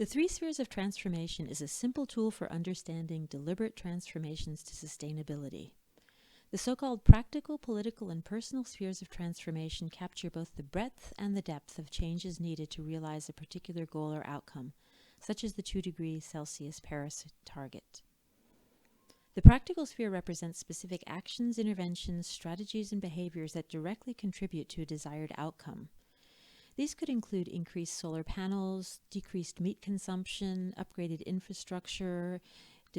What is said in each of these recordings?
The three spheres of transformation is a simple tool for understanding deliberate transformations to sustainability. The so-called practical, political, and personal spheres of transformation capture both the breadth and the depth of changes needed to realize a particular goal or outcome, such as the 2 °C Paris target. The practical sphere represents specific actions, interventions, strategies, and behaviors that directly contribute to a desired outcome. These could include increased solar panels, decreased meat consumption, upgraded infrastructure,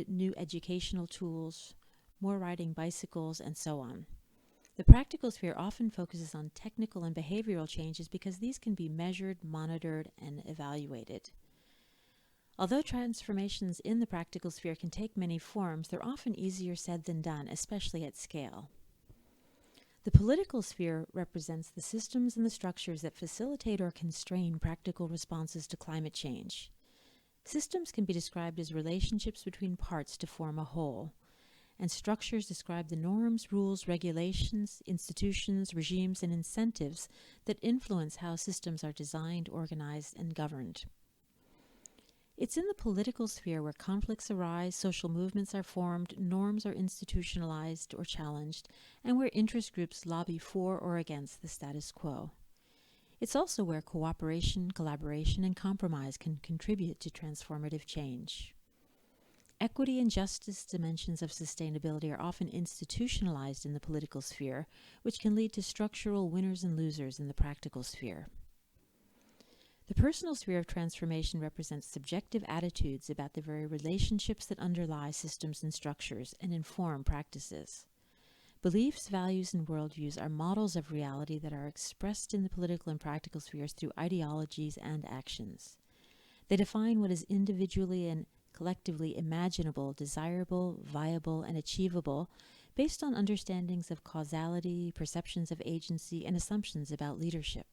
new educational tools, more riding bicycles, and so on. The practical sphere often focuses on technical and behavioral changes because these can be measured, monitored, and evaluated. Although transformations in the practical sphere can take many forms, they're often easier said than done, especially at scale. The political sphere represents the systems and the structures that facilitate or constrain practical responses to climate change. Systems can be described as relationships between parts to form a whole, and structures describe the norms, rules, regulations, institutions, regimes, and incentives that influence how systems are designed, organized, and governed. It's in the political sphere where conflicts arise, social movements are formed, norms are institutionalized or challenged, and where interest groups lobby for or against the status quo. It's also where cooperation, collaboration, and compromise can contribute to transformative change. Equity and justice dimensions of sustainability are often institutionalized in the political sphere, which can lead to structural winners and losers in the practical sphere. The personal sphere of transformation represents subjective attitudes about the very relationships that underlie systems and structures and inform practices. Beliefs, values, and worldviews are models of reality that are expressed in the political and practical spheres through ideologies and actions. They define what is individually and collectively imaginable, desirable, viable, and achievable based on understandings of causality, perceptions of agency, and assumptions about leadership.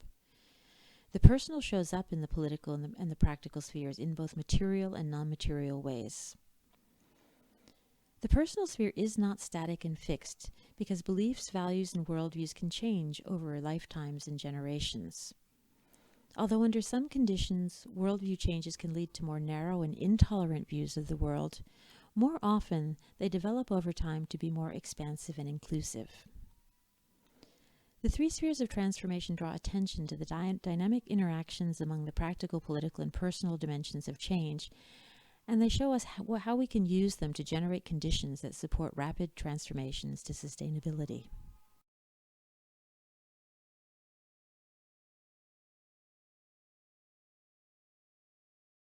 The personal shows up in the political and the practical spheres in both material and non-material ways. The personal sphere is not static and fixed because beliefs, values, and worldviews can change over lifetimes and generations. Although under some conditions, worldview changes can lead to more narrow and intolerant views of the world, more often they develop over time to be more expansive and inclusive. The three spheres of transformation draw attention to the dynamic interactions among the practical, political, and personal dimensions of change, and they show us how we can use them to generate conditions that support rapid transformations to sustainability.